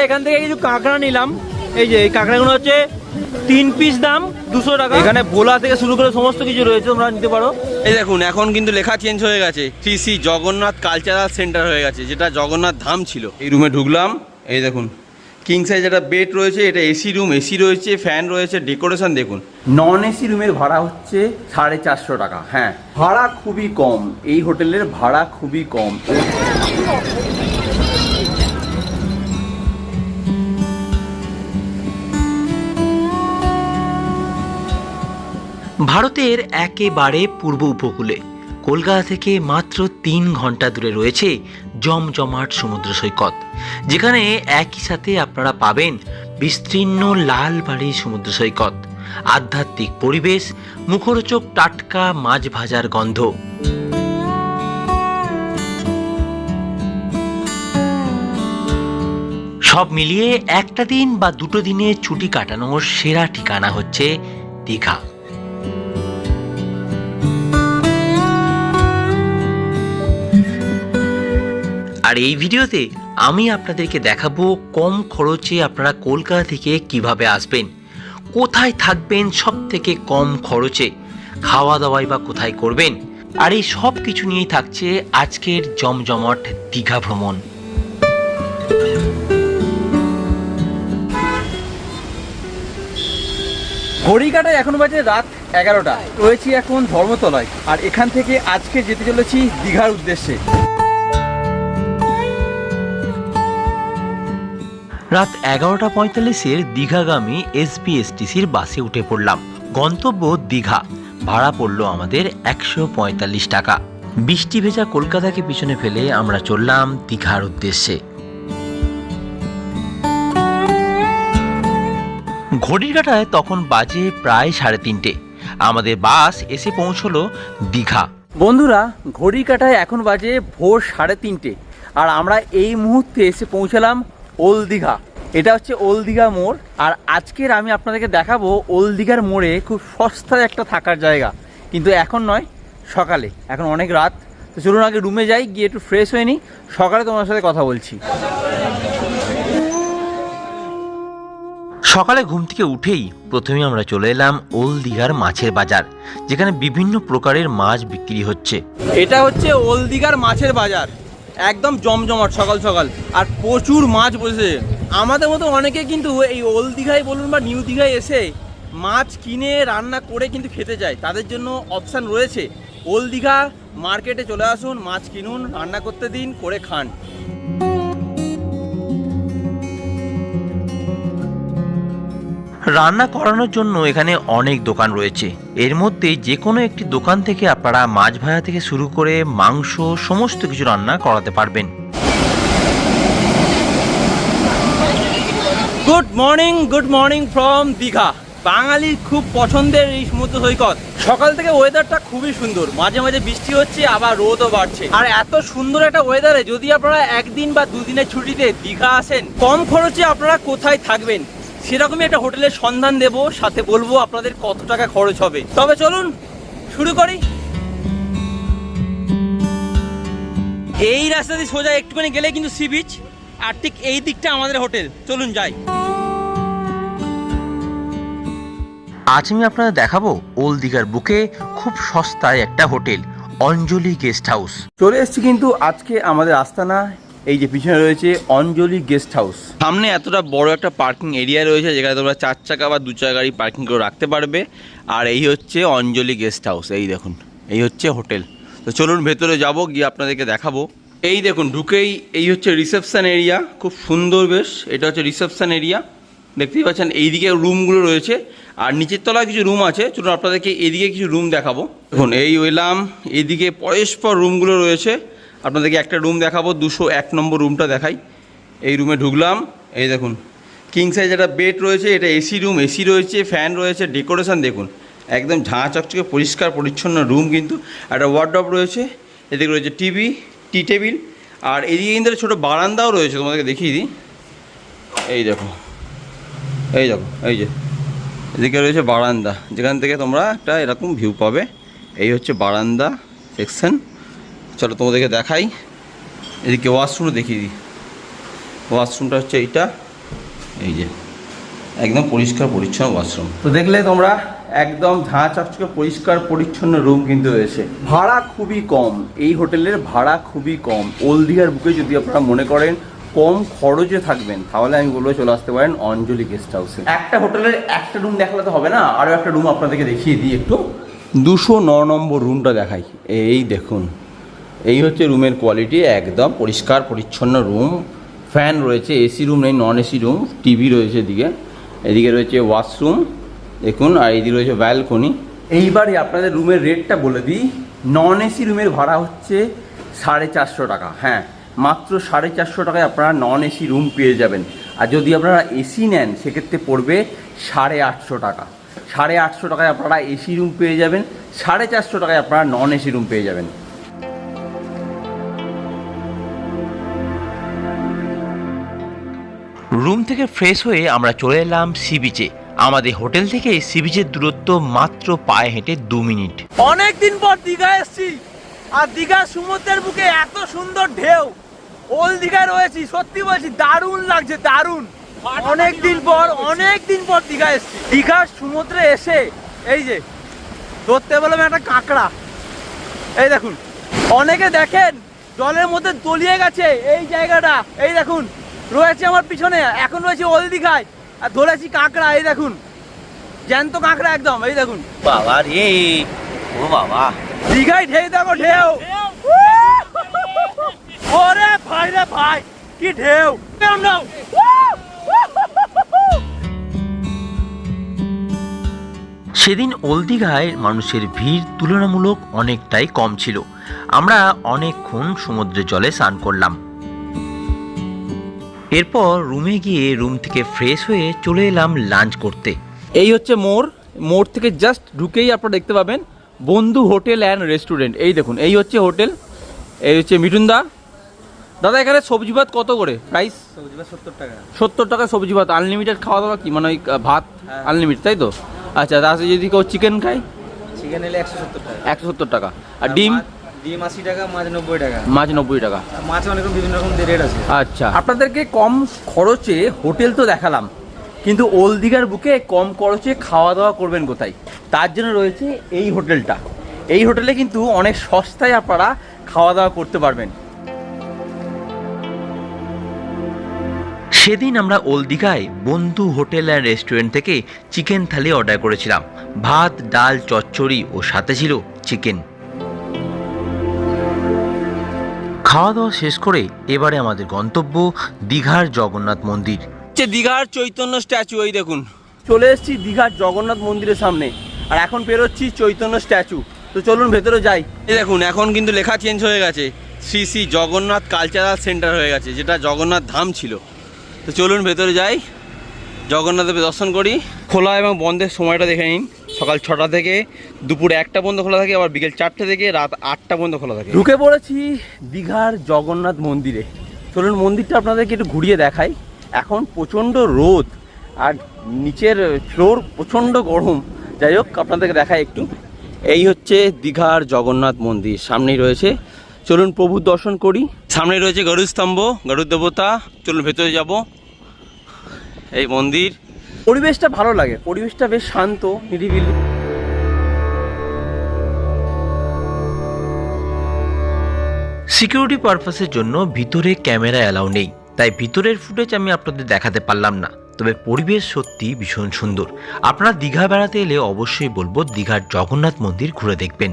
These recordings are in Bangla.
এখান থেকে কিছু কাঁকড়া নিলাম। এই যে এই কাঁকড়াগুলো হচ্ছে 3 পিস দাম 200 টাকা। এখানে বোলা থেকে শুরু করে সমস্ত কিছু রয়েছে, তোমরা নিতে পারো। এই দেখুন এখন কিন্তু লেখা চেঞ্জ হয়ে গেছে, শ্রী জগন্নাথ কালচারাল সেন্টার হয়ে গেছে, যেটা জগন্নাথ ধাম ছিল। এই রুমে ঢুকলাম, এই দেখুন কিং সাইজ একটা বেড রয়েছে, এটা এসি রুম, এসি রয়েছে, ফ্যান রয়েছে, ডেকোরেশন দেখুন। নন এসি রুমের ভাড়া হচ্ছে 450 টাকা। হ্যাঁ, ভাড়া খুবই কম, এই হোটেলের ভাড়া খুবই কম। ভারতের একেবারে পূর্ব উপকূলে কলকাতা থেকে মাত্র 3 ঘন্টা দূরে রয়েছে জমজমাট সমুদ্র সৈকত, যেখানে একই সাথে আপনারা পাবেন বিস্তীর্ণ লাল বাড়ি সমুদ্র সৈকত, আধ্যাত্মিক পরিবেশ, মুখরোচক টাটকা মাছ ভাজার গন্ধ। সব মিলিয়ে একটা দিন বা 2 দিনে ছুটি কাটানোর সেরা ঠিকানা হচ্ছে দীঘা। আর এই ভিডিওতে আমি আপনাদেরকে দেখাবো কম খরচে আপনারা কলকাতা থেকে কিভাবে আসবেন, কোথায় থাকবেন সব থেকে কম খরচে, খাওয়া দাওয়াই বা কোথায় করবেন। আর এই সব কিছু নিয়েই থাকছে আজকের জমজমাট দীঘা ভ্রমণ। ঘড়ি কাটায় এখন বাজে রাত 11টা। রয়েছি এখন ধর্মতলায়, আর এখান থেকে আজকে যেতে চলেছি দীঘার উদ্দেশ্যে। রাত 11:45 দীঘাগামী এসবিএসটিসির বাসে উঠে পড়লাম। গন্তব্য দীঘা। ভাড়া পড়লো আমাদের 145 টাকা। বৃষ্টি ভেজা কলকাতাকে পিছনে ফেলে আমরা চললাম দীঘার উদ্দেশ্যে। ঘড়ির কাঁটায় তখন বাজে প্রায় 3:30। আমাদের বাস এসে পৌঁছলো দীঘা। বন্ধুরা, ঘড়ি কাঁটায় এখন বাজে ভোর 3:30, আর আমরা এই মুহূর্তে এসে পৌঁছালাম ওল্ড দীঘা। এটা হচ্ছে ওল্ড দীঘা মোড়। আর আজকের আমি আপনাদেরকে দেখাবো ওল্ড দীঘার মোড়ে খুব সস্তায় একটা থাকার জায়গা, কিন্তু এখন নয়, সকালে। এখন অনেক রাত, তো চলুন আগে রুমে যাই, গিয়ে একটু ফ্রেশ হয়ে নিই, সকালে তোমার সাথে কথা বলছি। সকালে ঘুম থেকে উঠেই প্রথমে আমরা চলে এলাম ওল্ড দীঘার মাছের বাজার, যেখানে বিভিন্ন প্রকারের মাছ বিক্রি হচ্ছে। এটা হচ্ছে ওল্ড দীঘার মাছের বাজার, একদম জমজমাট সকাল সকাল, আর প্রচুর মাছ বসে। আমাদের মতো অনেকে কিন্তু এই ওল্ড দীঘায় বলুন বা নিউ দীঘায় এসে মাছ কিনে রান্না করে কিন্তু খেতে চায়, তাদের জন্য অপশান রয়েছে। ওল্ড দীঘা মার্কেটে চলে আসুন, মাছ কিনুন, রান্না করতে দিন, করে খান। রান্না করানোর জন্য এখানে অনেক দোকান রয়েছে। এর মধ্যে যে কোনো একটি দোকান থেকে আপনারা মাছ ভাজা থেকে শুরু করে মাংস সমস্ত কিছু রান্না করাতে পারবেন। Good morning from Digha. বাঙালির খুব পছন্দের এই সমুদ্র সৈকত। সকাল থেকে ওয়েদারটা খুবই সুন্দর, মাঝে মাঝে বৃষ্টি হচ্ছে, আবার রোদও বাড়ছে। আর এত সুন্দর একটা ওয়েদারে যদি আপনারা 1 দিন বা 2 দিনের ছুটিতে দীঘা আসেন, কম খরচে আপনারা কোথায় থাকবেন সেরকমই একটা হোটেলের সন্ধান দেব, সাথে বলবো আপনাদের কত টাকা খরচ হবে। তবে চলুন শুরু করি। এই রাস্তা দিয়ে সোজা একটুখানি গেলে কিন্তু সি বিচ, আর ঠিক এই দিকটা আমাদের হোটেল। চলুন যাই। আজ আমি আপনাদের দেখাবো ওল্ড দীঘার বুকে খুব সস্তায় একটা হোটেল, অঞ্জলি গেস্ট হাউস। চলে এসেছি কিন্তু আজকে আমাদের আস্তানা। এই যে পিছনে রয়েছে অঞ্জলি গেস্ট হাউস। সামনে এতটা বড় একটা পার্কিং এরিয়া রয়েছে, যেখানে তোমরা 4 চাকা বা 2 চাকা গাড়ি পার্কিং করে রাখতে পারবে। আর এই হচ্ছে অঞ্জলি গেস্ট হাউস। এই দেখুন, এই হচ্ছে হোটেল। তো চলুন ভেতরে যাব, গিয়ে আপনাদেরকে দেখাবো। এই দেখুন ঢুকেই এই হচ্ছে রিসেপশন এরিয়া, খুব সুন্দর বেশ। এটা হচ্ছে রিসেপশন এরিয়া, দেখতেই পাচ্ছেন। এইদিকে রুমগুলো রয়েছে, আর নিচের তলায় কিছু রুম আছে। চলুন আপনাদেরকে এদিকে কিছু রুম দেখাবো। দেখুন এই ওয়েলাম, এইদিকে পরস্পর রুমগুলো রয়েছে। আপনাদেরকে একটা রুম দেখাবো, 201 নম্বর রুমটা দেখাই। এই রুমে ঢুকলাম, এই দেখুন কিং সাইজ একটা বেড রয়েছে, এটা এসি রুম, এসি রয়েছে, ফ্যান রয়েছে, ডেকোরেশন দেখুন, একদম ঝাঁ চকচকে পরিষ্কার পরিচ্ছন্ন রুম। কিন্তু একটা ওয়ার্ডরোব রয়েছে, এদিকে রয়েছে টিভি, টি টেবিল, আর এদিকে কিন্তু ছোটো বারান্দাও রয়েছে। তোমাদেরকে দেখিয়ে দিই, এই দেখো, এই দেখো, এই যে এদিকে রয়েছে বারান্দা, যেখান থেকে তোমরা একটা এরকম ভিউ পাবে। এই হচ্ছে বারান্দা সেকশন। চলো তোমাদেরকে দেখাই, এদিকে ওয়াশরুমও দেখিয়ে দিই। ওয়াশরুমটা হচ্ছে এইটা, এই যে একদম পরিষ্কার পরিচ্ছন্ন ওয়াশরুম। তো দেখলে তোমরা একদম ঝাঁ চকচকে পরিষ্কার পরিচ্ছন্ন রুম কিন্তু রয়েছে। ভাড়া খুবই কম, এই হোটেলের ভাড়া খুবই কম। ওল্ড দীঘার বুকে যদি আপনারা মনে করেন কম খরচে থাকবেন, তাহলে আমি বলবো চলে আসতে পারেন অঞ্জলি গেস্ট হাউসে। একটা হোটেলের একটা রুম দেখালে তো হবে না, আরও একটা রুম আপনাদেরকে দেখিয়ে দিই একটু। 209 নম্বর রুমটা দেখাই। এই দেখুন, এই হচ্ছে রুমের কোয়ালিটি, একদম পরিষ্কার পরিচ্ছন্ন রুম। ফ্যান রয়েছে, এসি রুম নেই, নন এসি রুম। টিভি রয়েছে এদিকে, এদিকে রয়েছে ওয়াশরুম দেখুন, আর এইদিকে রয়েছে ব্যালকনি। এইবারে আপনাদের রুমের রেটটা বলে দিই। নন এসি রুমের ভাড়া হচ্ছে 450 টাকা। হ্যাঁ, মাত্র 450 টাকায় আপনারা নন এসি রুম পেয়ে যাবেন। আর যদি আপনারা এসি নেন সেক্ষেত্রে পড়বে 850 টাকা। 850 টাকায় আপনারা এসি রুম পেয়ে যাবেন, 450 টাকায় আপনারা নন এসি রুম পেয়ে যাবেন। রুম থেকে ফ্রেশ হয়ে আমরা চলে এলাম সি বিচে। আমাদের হোটেল থেকে সি বিচের দূরত্ব মাত্র পায়ে হেঁটে 2 মিনিট। অনেকদিন পর দীঘা এসেছি, আর দীঘার সমুদ্রের বুকে এত সুন্দর ঢেউ। ওল্ড দীঘায় রয়েছি, সত্যি বলছি দারুণ লাগছে, দারুণ। অনেকদিন পর দীঘা এসেছি। দীঘার সমুদ্রে এসে এই যে ধরতে বললাম একটা কাঁকড়া, এই দেখুন। অনেকে দেখেন জলের মধ্যে তলিয়ে গেছে এই জায়গাটা, এই দেখুন রয়েছে আমার পিছনে। এখন রয়েছে ওল্ড দীঘায় আর ধরেছি কাঁকড়া, এই দেখুন জ্যান্ত কাঁকড়া একদম, এই দেখুন। বাবা রে, ও বাবা, দীঘায় ঢেউ দেখো, ঢেউ। ওরে ভাই রে ভাই, কি ঢেউ! সেদিন ওল্ড দীঘায় মানুষের ভিড় তুলনামূলক অনেকটাই কম ছিল। আমরা অনেকক্ষণ সমুদ্রের জলে স্নান করলাম। এরপর রুমে গিয়ে রুম থেকে ফ্রেশ হয়ে চলে এলাম লাঞ্চ করতে। এই হচ্ছে মোড় থেকে জাস্ট ঢুকেই আপনারা দেখতে পাবেন বন্ধু হোটেল অ্যান্ড রেস্টুরেন্ট। এই দেখুন, এই হচ্ছে হোটেল, এই হচ্ছে মিঠুনদা। দাদা এখানে সবজি ভাত কত করে প্রাইস? সবজি ভাত 70 টাকা। 70 টাকা সবজি ভাত। আনলিমিটেড খাওয়া দাওয়া কি, মানে ওই ভাত আনলিমিটেড, তাই তো? আচ্ছা, তাহলে যদি কেউ চিকেন খায়, চিকেন এলে 170 টাকা। 170 টাকা। আর ডিম? ডিম 80 টাকা, মাছ 90 টাকা। মাছ 90 টাকা। মাছ অনেক বিভিন্ন রকম রেট আছে। আচ্ছা, আপনাদেরকে কম খরচে হোটেল তো দেখালাম, কিন্তু ওল্ড দীঘার বুকে কম খরচে খাওয়া দাওয়া করবেন কোথায়? তার জন্য রয়েছে এই হোটেলটা। এই হোটেলে কিন্তু অনেক সস্তায় আপনারা খাওয়া দাওয়া করতে পারবেন। সেদিন আমরা ওল্ড দীঘায় বন্ধু হোটেল অ্যান্ড রেস্টুরেন্ট থেকে চিকেন থালি অর্ডার করেছিলাম। ভাত, ডাল, চচ্চড়ি ও সাথে ছিল চিকেন। খাওয়া দাওয়া শেষ করে এবারে আমাদের গন্তব্য দীঘার জগন্নাথ মন্দির। দীঘার চৈতন্য স্ট্যাচু, এই দেখুন চলে এসেছি দীঘার জগন্নাথ মন্দিরের সামনে, আর এখন পেরোচ্ছি চৈতন্য স্ট্যাচু। তো চলুন ভেতরে যাই। এই দেখুন, এখন কিন্তু লেখা চেঞ্জ হয়ে গেছে, শ্রী শ্রী জগন্নাথ কালচারাল সেন্টার হয়ে গেছে, যেটা জগন্নাথ ধাম ছিল। তো চলুন ভেতরে যাই, জগন্নাথদেবের দর্শন করি। খোলা এবং বন্ধের সময়টা দেখে নিন। সকাল 6টা থেকে দুপুর 1টা পর্যন্ত খোলা থাকে, আবার বিকেল 4টে থেকে রাত 8টা পর্যন্ত খোলা থাকে। ঢুকে পড়েছি দীঘার জগন্নাথ মন্দিরে। চলুন মন্দিরটা আপনাদেরকে একটু ঘুরিয়ে দেখাই। এখন প্রচণ্ড রোদ আর নিচের ফ্লোর প্রচণ্ড গরম। যাই হোক, আপনাদেরকে দেখাই একটু। এই হচ্ছে দীঘার জগন্নাথ মন্দির, সামনেই রয়েছে। চলুন প্রভুর দর্শন করি। সামনে রয়েছে গরুড় স্তম্ভ, গরুড় দেবতা। চলুন ভেতরে যাব। এই মন্দির, পরিবেশটা ভালো লাগে, পরিবেশটা বেশ শান্ত নিরিবিলি। সিকিউরিটি পারপাসের জন্য ভিতরে ক্যামেরা অ্যালাউ নেই, তাই ভিতরের ফুটেজ আমি আপনাদের দেখাতে পারলাম না। তবে পরিবেশ সত্যি ভীষণ সুন্দর। আপনারা দীঘা বেড়াতে এলে অবশ্যই বলবো দীঘার জগন্নাথ মন্দির ঘুরে দেখবেন।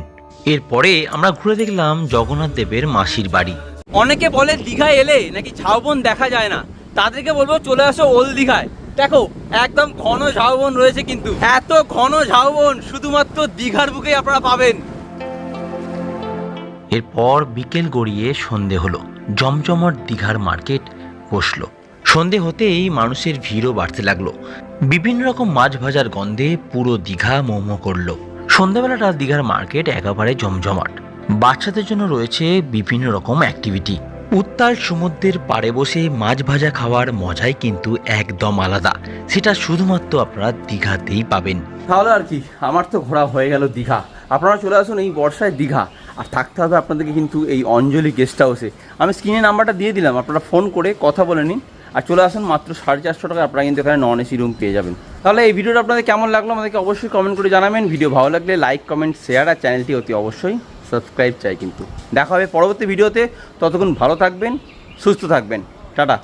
এরপরে আমরা ঘুরে দেখলাম জগন্নাথ দেবের মাসির বাড়ি। অনেকে বলে দীঘায় এলে নাকি ঝাউবন দেখা যায় না, তাদেরকে বলবো চলে আসো ওল্ড দীঘায়। দেখো একদম ঘন ঝাউবন রয়েছে, কিন্তু এত ঘন ঝাউবন শুধুমাত্র দীঘার বুকেই আপনারা পাবেন। এরপর বিকেল গড়িয়ে সন্ধে হলো, জমজমাট দীঘার মার্কেট বসলো। সন্ধে হতেই মানুষের ভিড়ও বাড়তে লাগলো। বিভিন্ন রকম মাছ ভাজার গন্ধে পুরো দীঘা মোমো করলো। সন্ধ্যাবেলাটা দীঘার মার্কেট একেবারে জমজমাট। বাচ্চাদের জন্য রয়েছে বিভিন্ন রকম অ্যাক্টিভিটি। উত্তাল সমুদ্রের পাড়ে বসে মাছ ভাজা খাওয়ার মজাই কিন্তু একদম আলাদা। সেটা শুধুমাত্র আপনারা দীঘাতেই পাবেন। তাহলে আর কি, আমার তো ঘোরা হয়ে গেল দীঘা। আপনারা চলে আসুন এই বর্ষায় দীঘা, আর থাকতে হবে আপনাদেরকে কিন্তু এই অঞ্জলি গেস্ট হাউসে। আমি স্ক্রিনে নাম্বারটা দিয়ে দিলাম, আপনারা ফোন করে কথা বলে নিন। আর চলে আসুন মাত্র 450 টাকা আপনারা কিন্তু এখানে নন এসি রুম পেয়ে যাবেন। তাহলে এই ভিডিওটা আপনাদের কেমন লাগলো আমাদেরকে অবশ্যই কমেন্ট করে জানাবেন। ভিডিও ভালো লাগলে লাইক কমেন্ট শেয়ার আর চ্যানেলটি অতি অবশ্যই সাবস্ক্রাইব চাই কিন্তু। দেখা হবে পরবর্তী ভিডিওতে, ততক্ষণ ভালো থাকবেন, সুস্থ থাকবেন, টাটা।